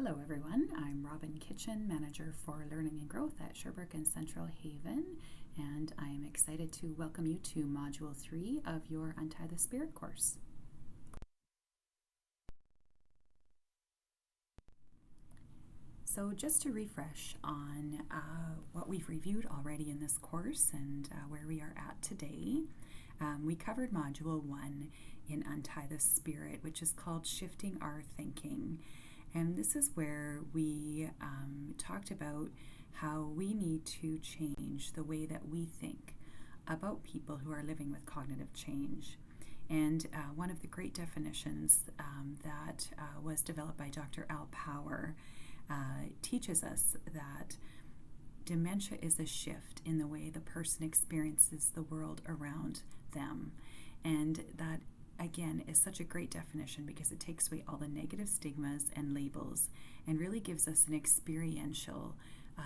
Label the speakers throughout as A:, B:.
A: Hello everyone, I'm Robin Kitchen, Manager for Learning and Growth at Sherbrooke and Central Haven, and I am excited to welcome you to Module 3 of your Untie the Spirit course. So just to refresh on what we've reviewed already in this course and where we are at today, we covered Module 1 in Untie the Spirit, which is called Shifting Our Thinking. And this is where we talked about how we need to change the way that we think about people who are living with cognitive change. And one of the great definitions that was developed by Dr. Al Power teaches us that dementia is a shift in the way the person experiences the world around them. And that again, is such a great definition because it takes away all the negative stigmas and labels and really gives us an experiential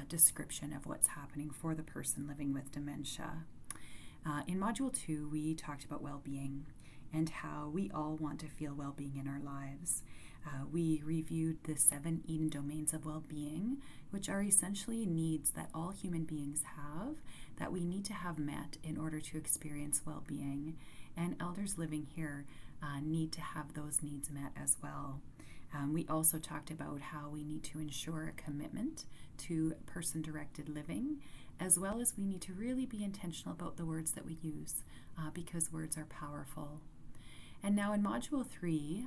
A: description of what's happening for the person living with dementia. In Module 2, we talked about well-being and how we all want to feel well-being in our lives. We reviewed the 7 Eden domains of well-being, which are essentially needs that all human beings have that we need to have met in order to experience well-being. And elders living here need to have those needs met as well. We also talked about how we need to ensure a commitment to person-directed living, as well as we need to really be intentional about the words that we use because words are powerful. And now in Module 3,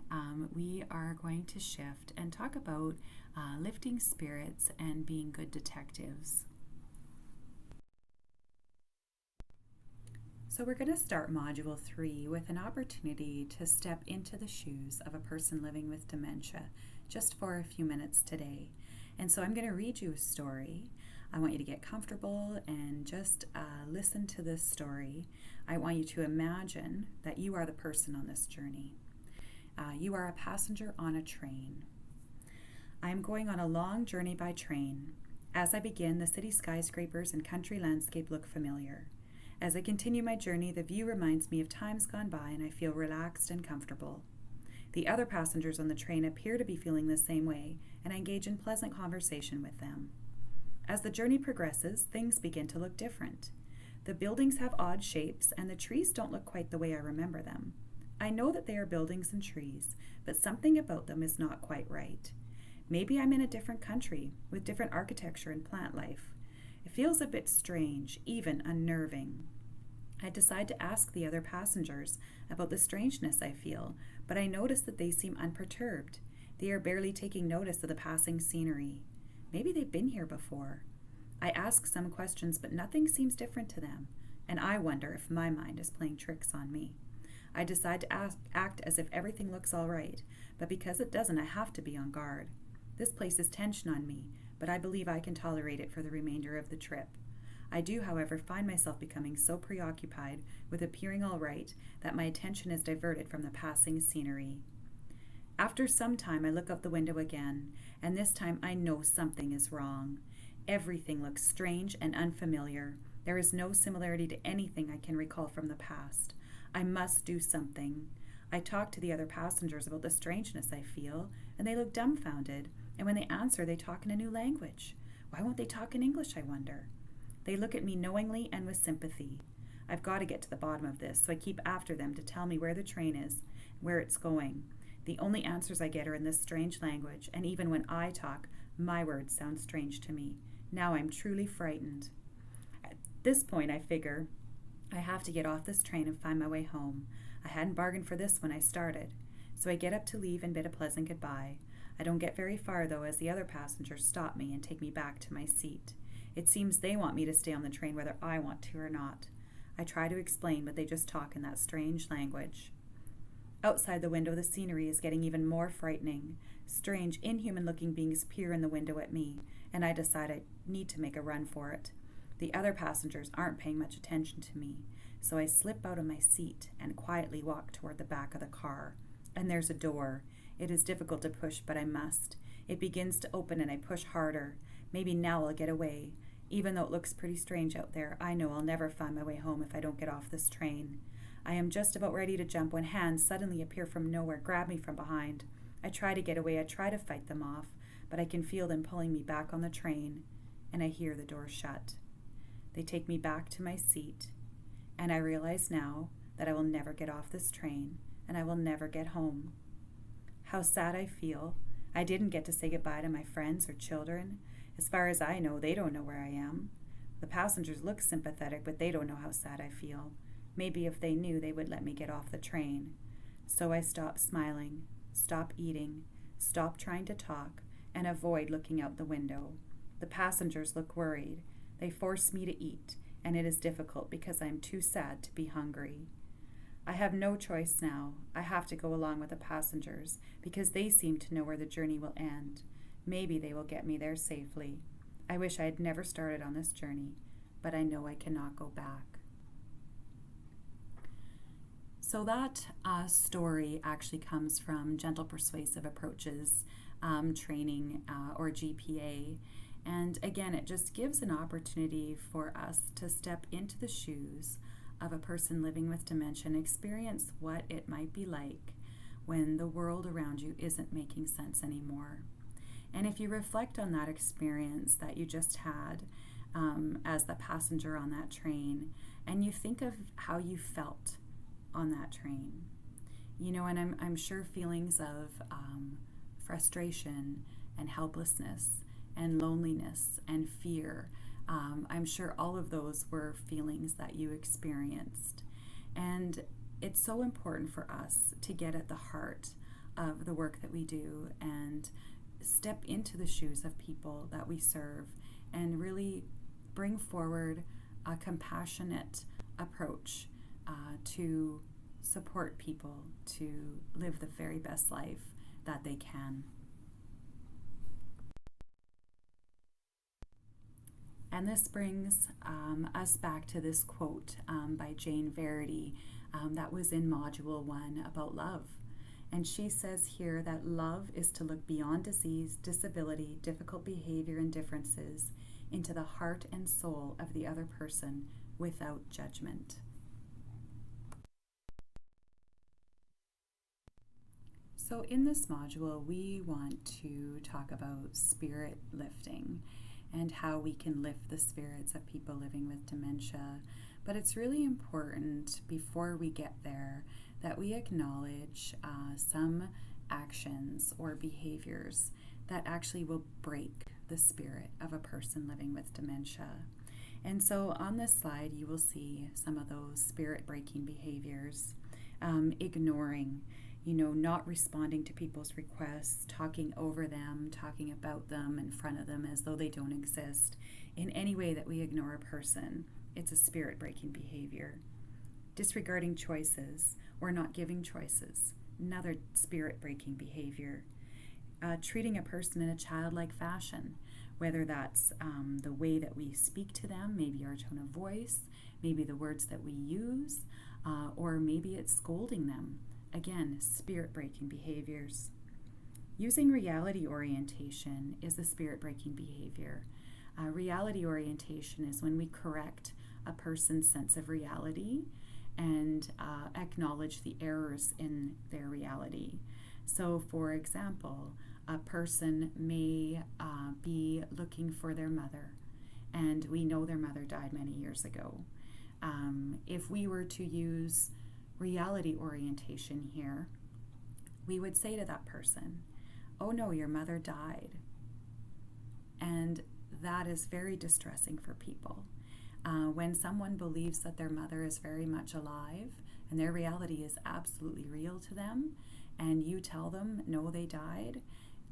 A: we are going to shift and talk about lifting spirits and being good detectives. So we're going to start Module 3 with an opportunity to step into the shoes of a person living with dementia just for a few minutes today. And so I'm going to read you a story. I want you to get comfortable and just listen to this story. I want you to imagine that you are the person on this journey. You are a passenger on a train. I am going on a long journey by train. As I begin, the city skyscrapers and country landscape look familiar. As I continue my journey, the view reminds me of times gone by and I feel relaxed and comfortable. The other passengers on the train appear to be feeling the same way, and I engage in pleasant conversation with them. As the journey progresses, things begin to look different. The buildings have odd shapes, and the trees don't look quite the way I remember them. I know that they are buildings and trees, but something about them is not quite right. Maybe I'm in a different country, with different architecture and plant life. It feels a bit strange, even unnerving. I decide to ask the other passengers about the strangeness I feel, but I notice that they seem unperturbed. They are barely taking notice of the passing scenery. Maybe they've been here before. I ask some questions, but nothing seems different to them, and I wonder if my mind is playing tricks on me. I decide to act as if everything looks all right, but because it doesn't, I have to be on guard. This places tension on me, but I believe I can tolerate it for the remainder of the trip. I do, however, find myself becoming so preoccupied with appearing all right that my attention is diverted from the passing scenery. After some time, I look out the window again, and this time I know something is wrong. Everything looks strange and unfamiliar. There is no similarity to anything I can recall from the past. I must do something. I talk to the other passengers about the strangeness I feel, and they look dumbfounded. And when they answer, they talk in a new language. Why won't they talk in English, I wonder? They look at me knowingly and with sympathy. I've got to get to the bottom of this, so I keep after them to tell me where the train is, where it's going. The only answers I get are in this strange language, and even when I talk, my words sound strange to me. Now I'm truly frightened. At this point, I figure I have to get off this train and find my way home. I hadn't bargained for this when I started. So I get up to leave and bid a pleasant goodbye. I don't get very far, though, as the other passengers stop me and take me back to my seat. It seems they want me to stay on the train whether I want to or not. I try to explain, but they just talk in that strange language. Outside the window, the scenery is getting even more frightening. Strange, inhuman-looking beings peer in the window at me, and I decide I need to make a run for it. The other passengers aren't paying much attention to me, so I slip out of my seat and quietly walk toward the back of the car. And there's a door. It is difficult to push, but I must. It begins to open and I push harder. Maybe now I'll get away. Even though it looks pretty strange out there, I know I'll never find my way home if I don't get off this train. I am just about ready to jump when hands suddenly appear from nowhere, grab me from behind. I try to get away, I try to fight them off, but I can feel them pulling me back on the train, and I hear the door shut. They take me back to my seat, and I realize now that I will never get off this train, and I will never get home. How sad I feel. I didn't get to say goodbye to my friends or children. As far as I know, they don't know where I am. The passengers look sympathetic, but they don't know how sad I feel. Maybe if they knew, they would let me get off the train. So I stop smiling, stop eating, stop trying to talk, and avoid looking out the window. The passengers look worried. They force me to eat, and it is difficult because I am too sad to be hungry. I have no choice now. I have to go along with the passengers because they seem to know where the journey will end. Maybe they will get me there safely. I wish I had never started on this journey, but I know I cannot go back. So that story actually comes from Gentle Persuasive Approaches training or GPA. And again, it just gives an opportunity for us to step into the shoes of a person living with dementia and experience what it might be like when the world around you isn't making sense anymore. And if you reflect on that experience that you just had as the passenger on that train, and you think of how you felt on that train, and I'm sure feelings of frustration and helplessness and loneliness and fear, I'm sure all of those were feelings that you experienced. And it's so important for us to get at the heart of the work that we do and step into the shoes of people that we serve and really bring forward a compassionate approach to support people to live the very best life that they can. And this brings us back to this quote by Jane Verity that was in Module 1 about love. And she says here that love is to look beyond disease, disability, difficult behavior, and differences into the heart and soul of the other person without judgment. So in this module, we want to talk about spirit lifting and how we can lift the spirits of people living with dementia. But it's really important before we get there that we acknowledge some actions or behaviors that actually will break the spirit of a person living with dementia. And so on this slide, you will see some of those spirit-breaking behaviors. Ignoring, not responding to people's requests, talking over them, talking about them in front of them as though they don't exist. In any way that we ignore a person, it's a spirit-breaking behavior. Disregarding choices or not giving choices, another spirit-breaking behavior. Treating a person in a childlike fashion, whether that's the way that we speak to them, maybe our tone of voice, maybe the words that we use, or maybe it's scolding them. Again, spirit-breaking behaviors. Using reality orientation is a spirit-breaking behavior. Reality orientation is when we correct a person's sense of reality and acknowledge the errors in their reality. So, for example, a person may be looking for their mother, and we know their mother died many years ago. If we were to use reality orientation here, we would say to that person, "Oh no, your mother died." And that is very distressing for people. When someone believes that their mother is very much alive and their reality is absolutely real to them, and you tell them, no, they died,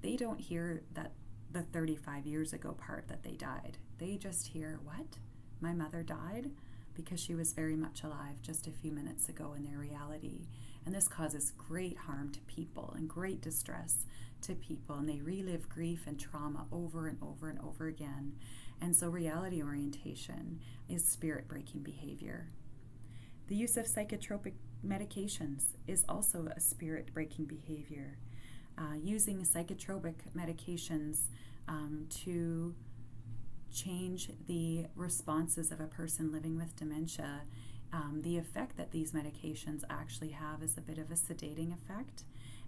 A: they don't hear that the 35 years ago part that they died. They just hear, what? My mother died? Because she was very much alive just a few minutes ago in their reality. And this causes great harm to people and great distress to people, and they relive grief and trauma over and over and over again. And so reality orientation is spirit-breaking behavior. The use of psychotropic medications is also a spirit-breaking behavior. Using psychotropic medications to change the responses of a person living with dementia, the effect that these medications actually have is a bit of a sedating effect,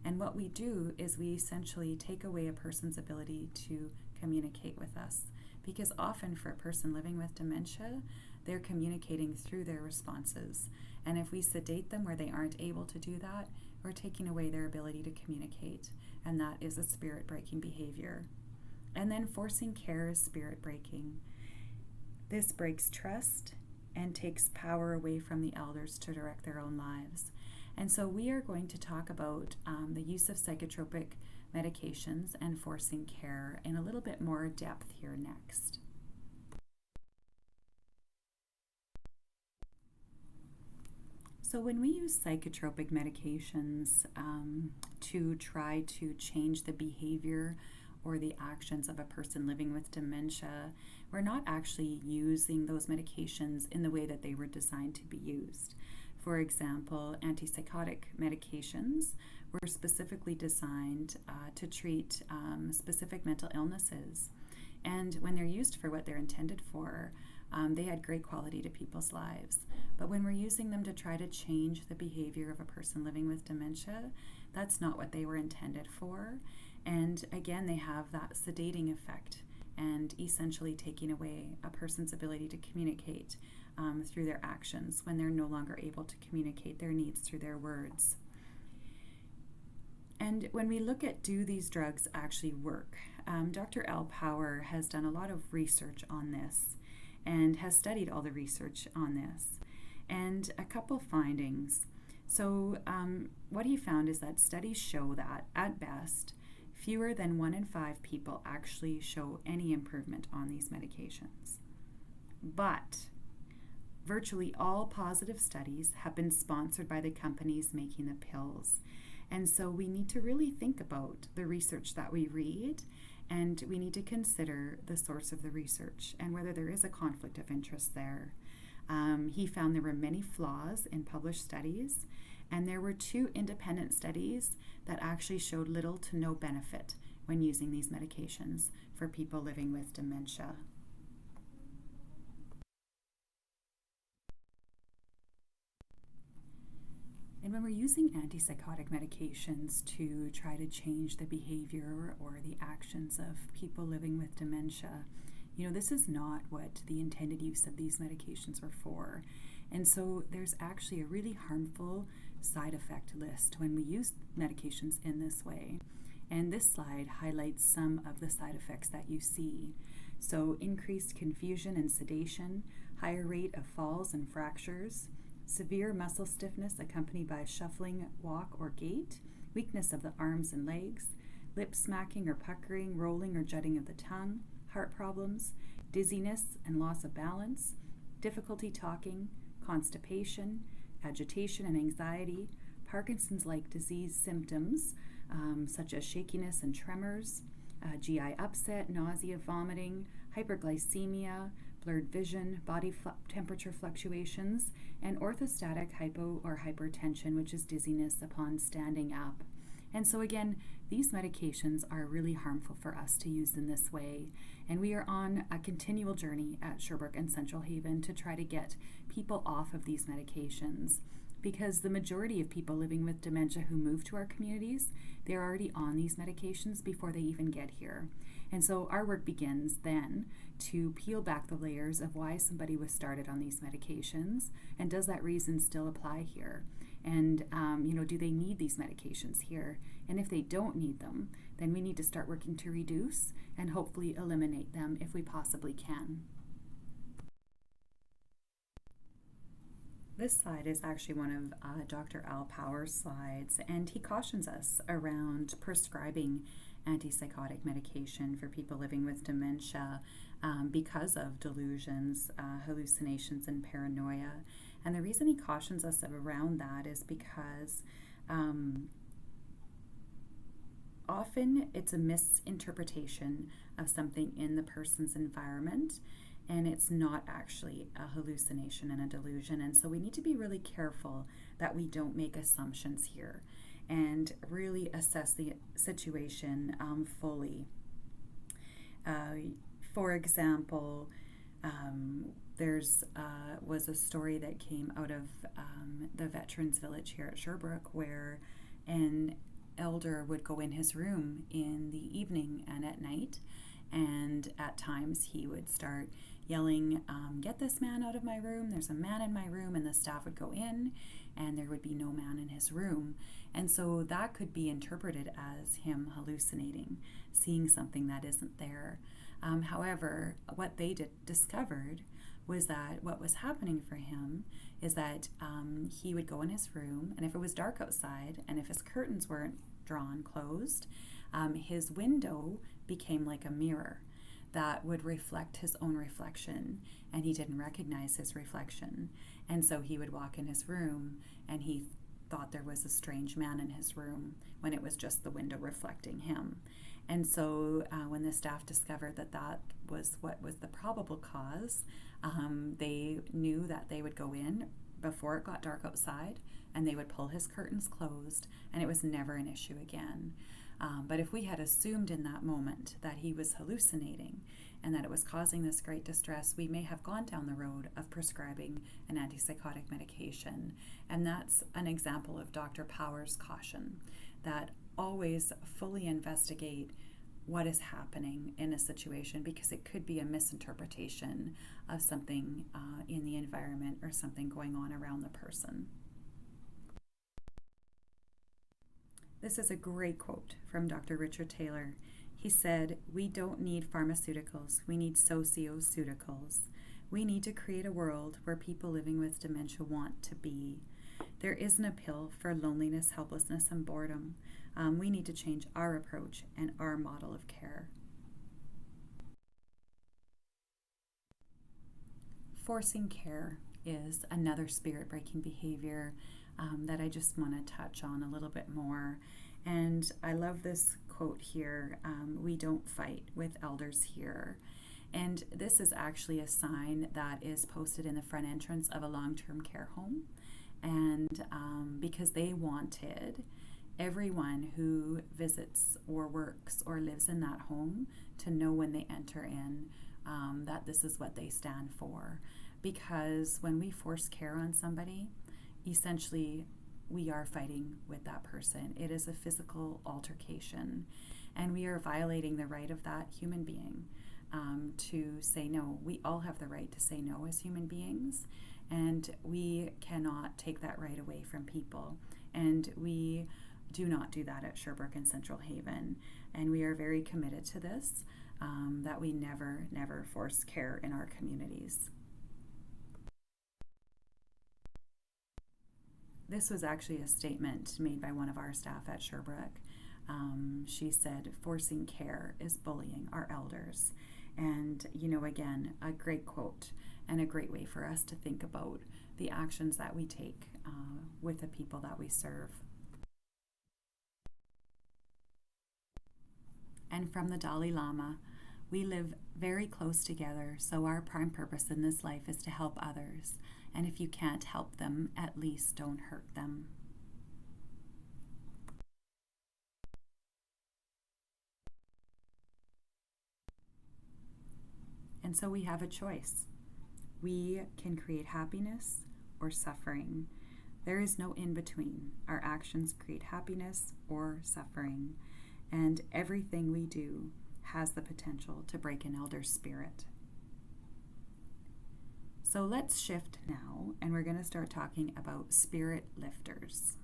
A: And what we do is we essentially take away a person's ability to communicate with us. Because often for a person living with dementia, they're communicating through their responses. And if we sedate them where they aren't able to do that, we're taking away their ability to communicate. And that is a spirit-breaking behavior. And then forcing care is spirit-breaking. This breaks trust and takes power away from the elders to direct their own lives. And so we are going to talk about the use of psychotropic medications and forcing care in a little bit more depth here next. So when we use psychotropic medications to try to change the behavior or the actions of a person living with dementia, we're not actually using those medications in the way that they were designed to be used. For example, antipsychotic medications were specifically designed to treat specific mental illnesses. And when they're used for what they're intended for, they had great quality to people's lives. But when we're using them to try to change the behavior of a person living with dementia, that's not what they were intended for. And again, they have that sedating effect and essentially taking away a person's ability to communicate through their actions when they're no longer able to communicate their needs through their words. And when we look at do these drugs actually work, Dr. Al Power has done a lot of research on this and has studied all the research on this. And a couple findings. So what he found is that studies show that, at best, fewer than 1 in 5 people actually show any improvement on these medications. But virtually all positive studies have been sponsored by the companies making the pills. And so we need to really think about the research that we read, and we need to consider the source of the research and whether there is a conflict of interest there. He found there were many flaws in published studies, and there were 2 independent studies that actually showed little to no benefit when using these medications for people living with dementia. And when we're using antipsychotic medications to try to change the behavior or the actions of people living with dementia, this is not what the intended use of these medications were for. And so there's actually a really harmful side effect list when we use medications in this way. And this slide highlights some of the side effects that you see. So increased confusion and sedation, higher rate of falls and fractures, severe muscle stiffness accompanied by shuffling walk or gait, weakness of the arms and legs, lip smacking or puckering, rolling or jutting of the tongue, heart problems, dizziness and loss of balance, difficulty talking, constipation, agitation and anxiety, Parkinson's-like disease symptoms such as shakiness and tremors, GI upset, nausea, vomiting, hyperglycemia, blurred vision, body temperature fluctuations, and orthostatic hypo or hypertension, which is dizziness upon standing up. And so again, these medications are really harmful for us to use in this way. And we are on a continual journey at Sherbrooke and Central Haven to try to get people off of these medications, because the majority of people living with dementia who move to our communities, they're already on these medications before they even get here. And so our work begins then to peel back the layers of why somebody was started on these medications, and does that reason still apply here? And do they need these medications here? And if they don't need them, then we need to start working to reduce and hopefully eliminate them if we possibly can. This slide is actually one of Dr. Al Power's slides, and he cautions us around prescribing antipsychotic medication for people living with dementia because of delusions, hallucinations, and paranoia. And the reason he cautions us around that is because often it's a misinterpretation of something in the person's environment, and it's not actually a hallucination and a delusion. And so we need to be really careful that we don't make assumptions here and really assess the situation fully. For example, there's was a story that came out of the Veterans Village here at Sherbrooke, where an elder would go in his room in the evening and at night, and at times he would start yelling, "Get this man out of my room, there's a man in my room," and the staff would go in and there would be no man in his room. And so that could be interpreted as him hallucinating, seeing something that isn't there. However, what they discovered was that what was happening for him is that he would go in his room, and if it was dark outside and if his curtains weren't drawn closed, his window became like a mirror that would reflect his own reflection, and he didn't recognize his reflection. And so he would walk in his room and he thought there was a strange man in his room when it was just the window reflecting him. And so when the staff discovered that that was what was the probable cause, they knew that they would go in before it got dark outside and they would pull his curtains closed, and it was never an issue again. But if we had assumed in that moment that he was hallucinating and that it was causing this great distress, we may have gone down the road of prescribing an antipsychotic medication. And that's an example of Dr. Power's caution, that always fully investigate what is happening in a situation, because it could be a misinterpretation of something in the environment or something going on around the person. This is a great quote from Dr. Richard Taylor. He said, "We don't need pharmaceuticals, we need socioceuticals. We need to create a world where people living with dementia want to be. There isn't a pill for loneliness, helplessness, and boredom. We need to change our approach and our model of care." Forcing care is another spirit-breaking behavior that I just want to touch on a little bit more. And I love this quote here, "We don't fight with elders here." And this is actually a sign that is posted in the front entrance of a long-term care home. And because they wanted everyone who visits or works or lives in that home to know when they enter in that this is what they stand for. Because when we force care on somebody, essentially we are fighting with that person. It is a physical altercation, and we are violating the right of that human being to say no. We all have the right to say no as human beings, and we cannot take that right away from people. And we do not do that at Sherbrooke and Central Haven, and we are very committed to this, that we never force care in our communities. This was actually a statement made by one of our staff at Sherbrooke. She said, "Forcing care is bullying our elders." And, again, a great quote and a great way for us to think about the actions that we take with the people that we serve. And from the Dalai Lama, "We live very close together, so our prime purpose in this life is to help others. And if you can't help them, at least don't hurt them." And so we have a choice. We can create happiness or suffering. There is no in between. Our actions create happiness or suffering. And everything we do has the potential to break an elder's spirit. So let's shift now, and we're going to start talking about spirit lifters.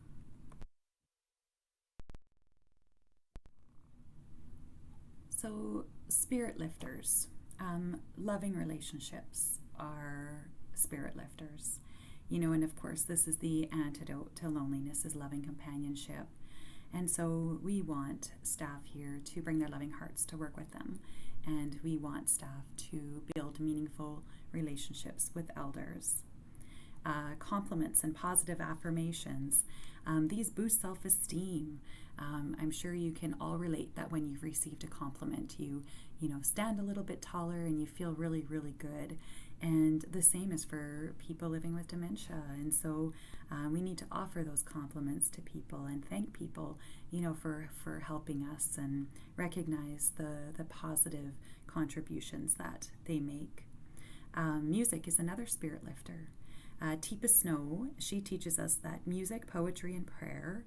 A: So spirit lifters, loving relationships are spirit lifters. And of course this is the antidote to loneliness, is loving companionship. And so we want staff here to bring their loving hearts to work with them. And we want staff to build meaningful relationships with elders. Compliments and positive affirmations. These boost self-esteem. I'm sure you can all relate that when you've received a compliment, you stand a little bit taller and you feel really, really good. And the same is for people living with dementia. And so we need to offer those compliments to people and thank people, for helping us, and recognize the positive contributions that they make. Music is another spirit lifter. Teepa Snow, she teaches us that music, poetry, and prayer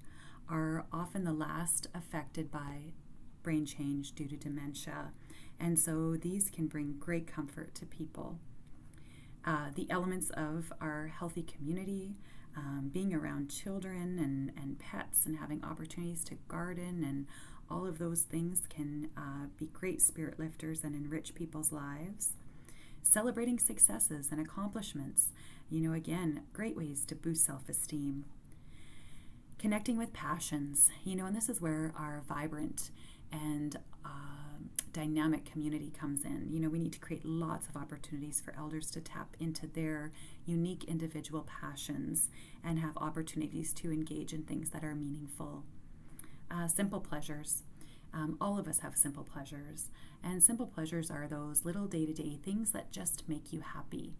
A: are often the last affected by brain change due to dementia. And so these can bring great comfort to people. The elements of our healthy community, being around children and pets and having opportunities to garden and all of those things can be great spirit lifters and enrich people's lives. Celebrating successes and accomplishments, again, great ways to boost self-esteem. Connecting with passions, and this is where our vibrant and dynamic community comes in. We need to create lots of opportunities for elders to tap into their unique individual passions and have opportunities to engage in things that are meaningful. Simple pleasures. All of us have simple pleasures, and simple pleasures are those little day-to-day things that just make you happy.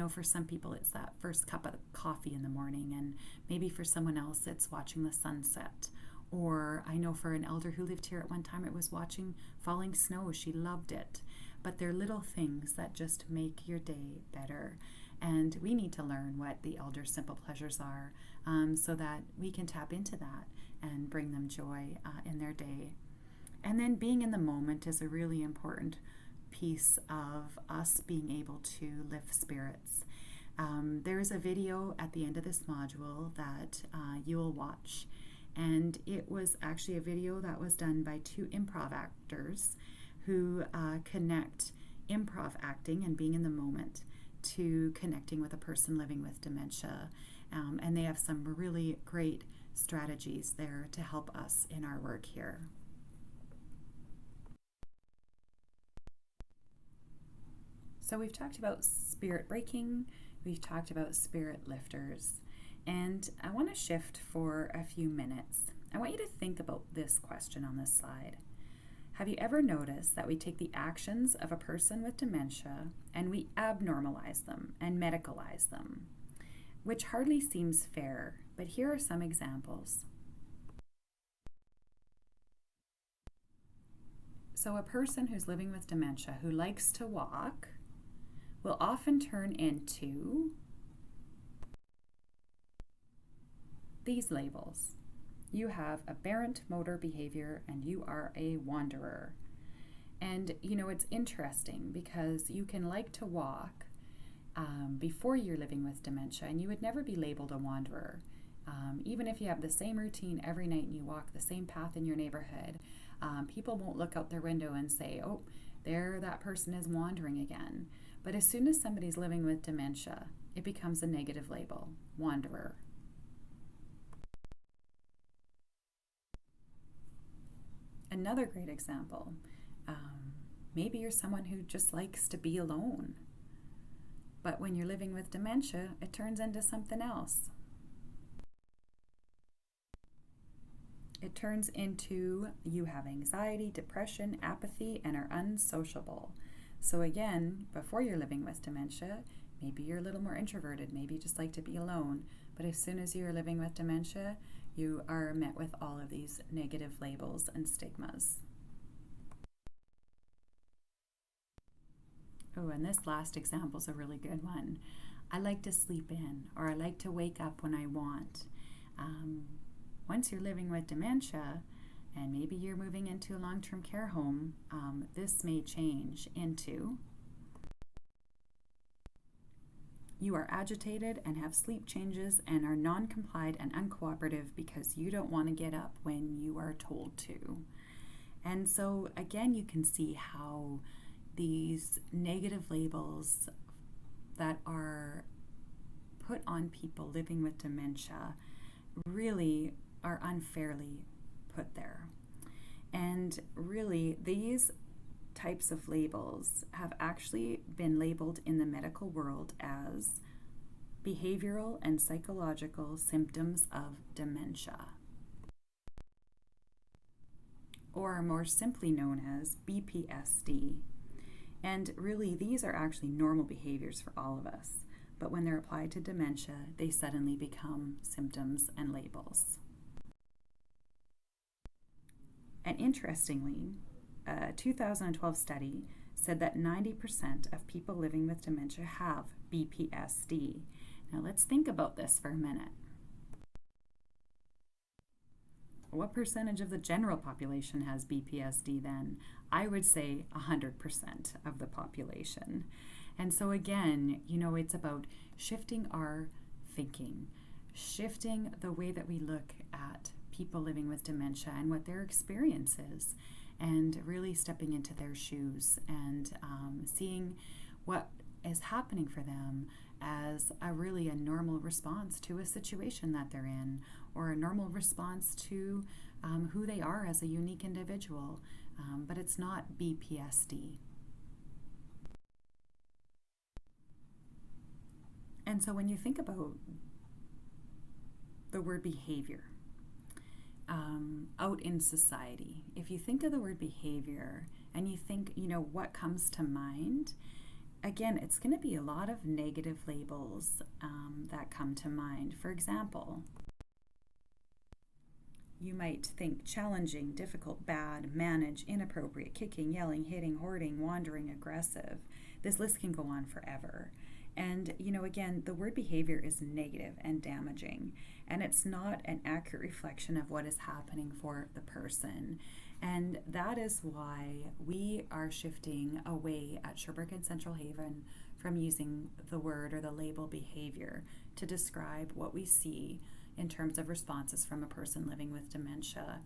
A: For some people it's that first cup of coffee in the morning, and maybe for someone else it's watching the sunset. Or I know for an elder who lived here at one time, it was watching falling snow. She loved it. But they're little things that just make your day better. And we need to learn what the elder simple pleasures are so that we can tap into that and bring them joy in their day. And then being in the moment is a really important piece of us being able to lift spirits. There is a video at the end of this module that you will watch. And it was actually a video that was done by 2 improv actors who connect improv acting and being in the moment to connecting with a person living with dementia. And they have some really great strategies there to help us in our work here. So we've talked about spirit breaking, we've talked about spirit lifters. And I want to shift for a few minutes. I want you to think about this question on this slide. Have you ever noticed that we take the actions of a person with dementia and we abnormalize them and medicalize them, which hardly seems fair, but here are some examples. So a person who's living with dementia who likes to walk will often turn into these labels. You have aberrant motor behavior and you are a wanderer. And it's interesting because you can like to walk before you're living with dementia and you would never be labeled a wanderer. Even if you have the same routine every night and you walk the same path in your neighborhood, people won't look out their window and say, oh, there that person is wandering again. But as soon as somebody's living with dementia, it becomes a negative label, wanderer. Another great example, maybe you're someone who just likes to be alone, but when you're living with dementia, it turns into something else. It turns into you have anxiety, depression, apathy, and are unsociable. So again, before you're living with dementia, maybe you're a little more introverted, maybe you just like to be alone, but as soon as you're living with dementia, you are met with all of these negative labels and stigmas. Oh, and this last example is a really good one. I like to sleep in, or I like to wake up when I want. Once you're living with dementia, and maybe you're moving into a long-term care home, this may change into you are agitated and have sleep changes and are non-compliant and uncooperative because you don't want to get up when you are told to. And so again, you can see how these negative labels that are put on people living with dementia really are unfairly put there. And really, these types of labels have actually been labeled in the medical world as behavioral and psychological symptoms of dementia, or more simply known as BPSD. And really, these are actually normal behaviors for all of us, but when they're applied to dementia, they suddenly become symptoms and labels. And interestingly, a 2012 study said that 90% of people living with dementia have BPSD. Now let's think about this for a minute. what percentage of the general population has BPSD then? I would say 100% of the population. And so again, it's about shifting our thinking, shifting the way that we look at people living with dementia and what their experience is, and really stepping into their shoes and seeing what is happening for them as a normal response to a situation that they're in, or a normal response to who they are as a unique individual. But it's not BPSD. And so when you think about the word behavior out in society, if you think of the word behavior and you think, what comes to mind, again, it's going to be a lot of negative labels that come to mind. For example, you might think challenging, difficult, bad, manage, inappropriate, kicking, yelling, hitting, hoarding, wandering, aggressive. This list can go on forever. And, again, the word behavior is negative and damaging, and it's not an accurate reflection of what is happening for the person. And that is why we are shifting away at Sherbrooke and Central Haven from using the word or the label behavior to describe what we see in terms of responses from a person living with dementia,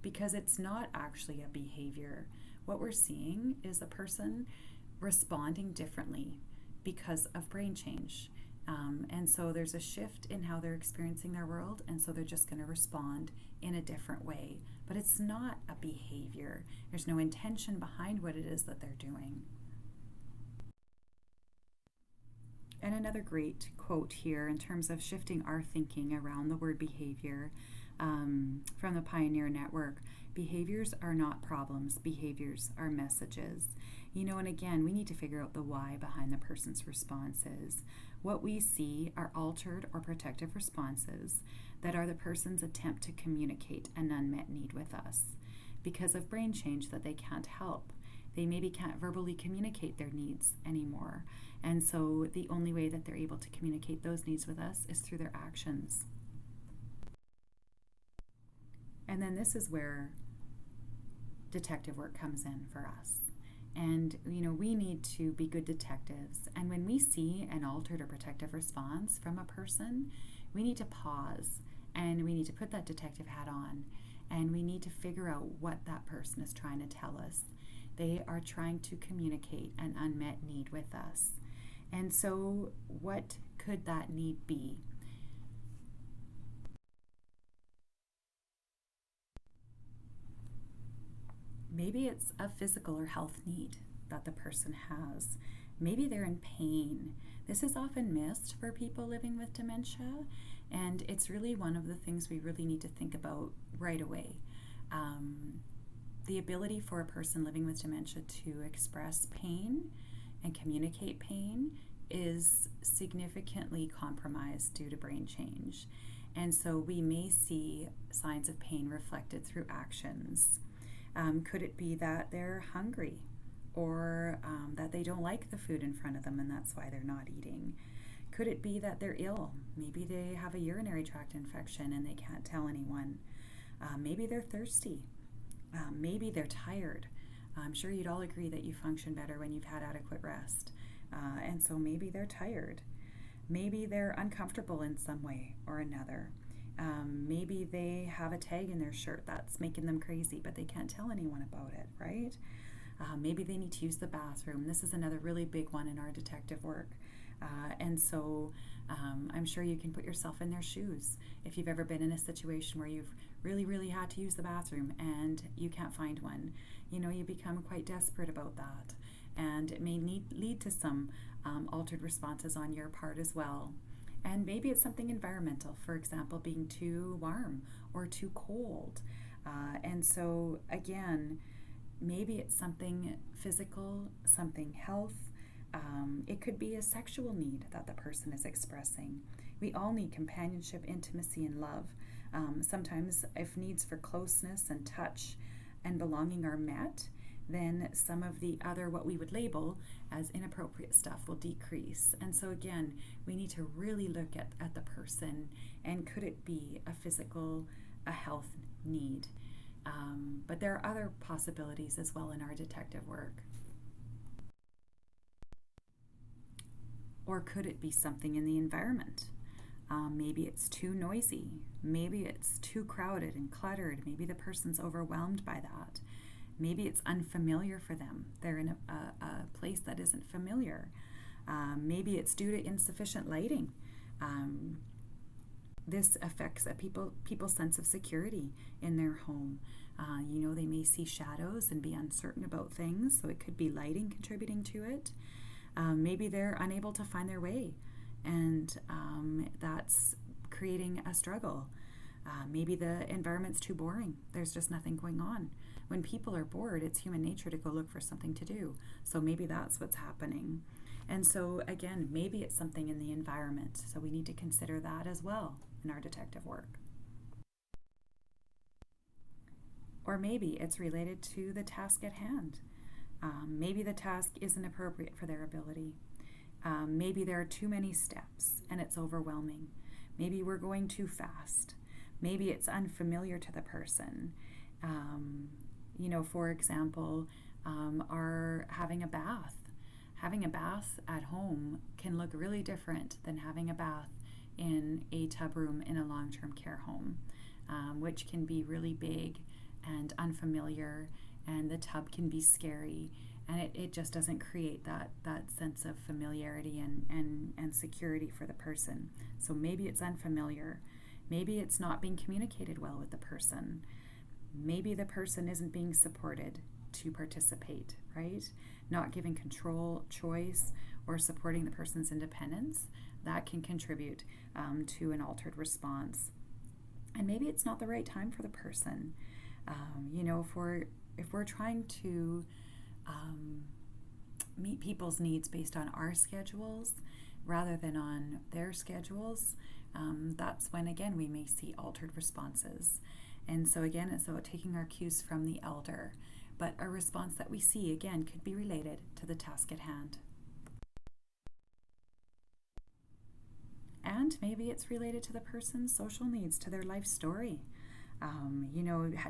A: because it's not actually a behavior. What we're seeing is a person responding differently because of brain change. And so there's a shift in how they're experiencing their world, and so they're just going to respond in a different way. But it's not a behavior. There's no intention behind what it is that they're doing. And another great quote here in terms of shifting our thinking around the word behavior from the Pioneer Network: behaviors are not problems, behaviors are messages. And again, we need to figure out the why behind the person's responses. What we see are altered or protective responses that are the person's attempt to communicate an unmet need with us because of brain change that they can't help. They maybe can't verbally communicate their needs anymore. And so the only way that they're able to communicate those needs with us is through their actions. And then this is where detective work comes in for us. And, we need to be good detectives. And when we see an altered or protective response from a person, we need to pause and we need to put that detective hat on, and we need to figure out what that person is trying to tell us. They are trying to communicate an unmet need with us. And so what could that need be? Maybe it's a physical or health need that the person has. Maybe they're in pain. This is often missed for people living with dementia, and it's really one of the things we really need to think about right away. The ability for a person living with dementia to express pain and communicate pain is significantly compromised due to brain change. And so we may see signs of pain reflected through actions. Could it be that they're hungry, or that they don't like the food in front of them and that's why they're not eating? Could it be that they're ill? Maybe they have a urinary tract infection and they can't tell anyone. Maybe they're thirsty. Maybe they're tired. I'm sure you'd all agree that you function better when you've had adequate rest. And so maybe they're tired. Maybe they're uncomfortable in some way or another. Maybe they have a tag in their shirt that's making them crazy, but they can't tell anyone about it, right? Maybe they need to use the bathroom. This is another really big one in our detective work. And so I'm sure you can put yourself in their shoes if you've ever been in a situation where you've really had to use the bathroom and you can't find one. You become quite desperate about that, and it may lead to some altered responses on your part as well. And maybe it's something environmental, for example, being too warm or too cold. And so again, maybe it's something physical, something health. It could be a sexual need that the person is expressing. We all need companionship, intimacy, and love. Sometimes if needs for closeness and touch and belonging are met, then some of the other, what we would label as inappropriate stuff, will decrease. And so again, we need to really look at the person, and could it be a physical a health need. But there are other possibilities as well in our detective work. Or could it be something in the environment? Maybe it's too noisy. Maybe it's too crowded and cluttered. Maybe the person's overwhelmed by that. Maybe it's unfamiliar for them. They're in a place that isn't familiar. Maybe it's due to insufficient lighting. This affects people's sense of security in their home. They may see shadows and be uncertain about things, so it could be lighting contributing to it. Maybe they're unable to find their way, and that's creating a struggle. Maybe the environment's too boring. There's just nothing going on. When people are bored, it's human nature to go look for something to do. So maybe that's what's happening. And so again, maybe it's something in the environment. So we need to consider that as well in our detective work. Or maybe it's related to the task at hand. Maybe the task isn't appropriate for their ability. Maybe there are too many steps and it's overwhelming. Maybe we're going too fast. Maybe it's unfamiliar to the person. For example, are having a bath. Having a bath at home can look really different than having a bath in a tub room in a long-term care home, which can be really big and unfamiliar, and the tub can be scary, and it just doesn't create that sense of familiarity and security for the person. So maybe it's unfamiliar. Maybe it's not being communicated well with the person. Maybe the person isn't being supported to participate, right? Not giving control, choice, or supporting the person's independence. That can contribute to an altered response. And maybe it's not the right time for the person. If we're trying to meet people's needs based on our schedules rather than on their schedules, that's when, again, we may see altered responses. And so, again, it's about taking our cues from the elder. But a response that we see, again, could be related to the task at hand. And maybe it's related to the person's social needs, to their life story.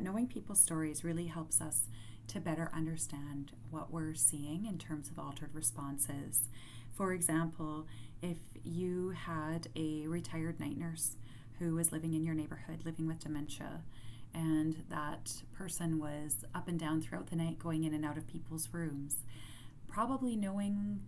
A: Knowing people's stories really helps us to better understand what we're seeing in terms of altered responses. For example, if you had a retired night nurse who was living in your neighborhood, living with dementia, and that person was up and down throughout the night, going in and out of people's rooms, probably knowing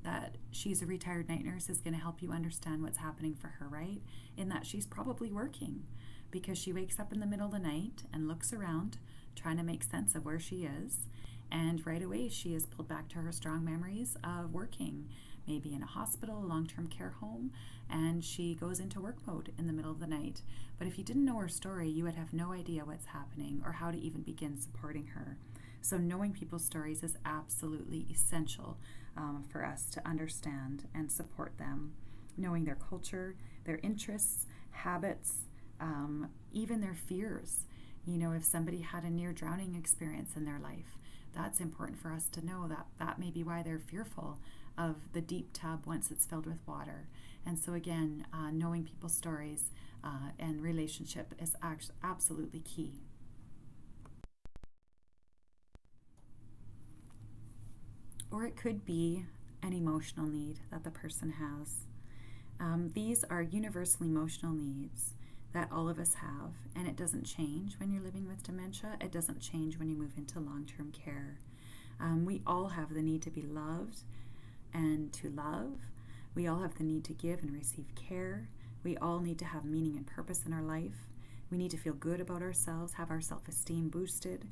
A: that she's a retired night nurse is going to help you understand what's happening for her, right? In that she's probably working, because she wakes up in the middle of the night and looks around trying to make sense of where she is, and right away she is pulled back to her strong memories of working, maybe in a hospital, a long-term care home, and she goes into work mode in the middle of the night. But if you didn't know her story, you would have no idea what's happening or how to even begin supporting her. So knowing people's stories is absolutely essential for us to understand and support them. Knowing their culture, their interests, habits, even their fears. If somebody had a near drowning experience in their life, that's important for us to know that may be why they're fearful of the deep tub once it's filled with water. And so again, knowing people's stories and relationship is absolutely key. Or it could be an emotional need that the person has. These are universal emotional needs that all of us have, and it doesn't change when you're living with dementia. It doesn't change when you move into long-term care. We all have the need to be loved and to love. We all have the need to give and receive care. We all need to have meaning and purpose in our life. We need to feel good about ourselves, have our self-esteem boosted,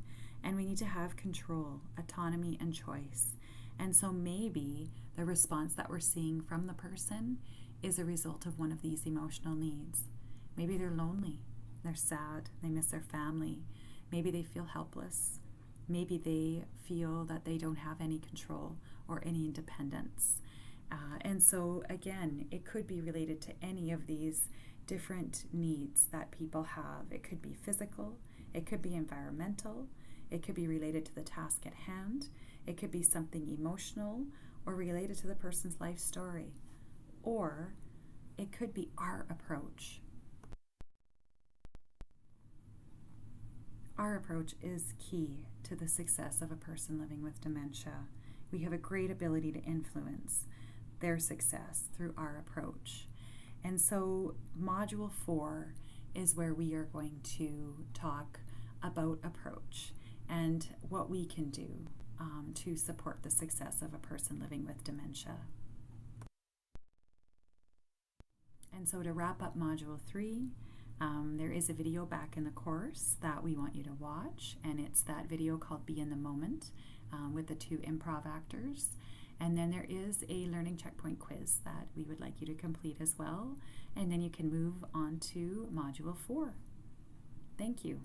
A: and we need to have control, autonomy, and choice. And so maybe the response that we're seeing from the person is a result of one of these emotional needs. Maybe they're lonely, they're sad, they miss their family. Maybe they feel helpless. Maybe they feel that they don't have any control or any independence. And so again, it could be related to any of these different needs that people have. It could be physical, it could be environmental, it could be related to the task at hand, it could be something emotional or related to the person's life story, or it could be our approach. Our approach is key to the success of a person living with dementia. We have a great ability to influence their success through our approach. And so Module 4 is where we are going to talk about approach and what we can do to support the success of a person living with dementia. And so to wrap up Module 3, there is a video back in the course that we want you to watch, and it's that video called Be in the Moment with the 2 improv actors. And then there is a learning checkpoint quiz that we would like you to complete as well, and then you can move on to Module 4. Thank you.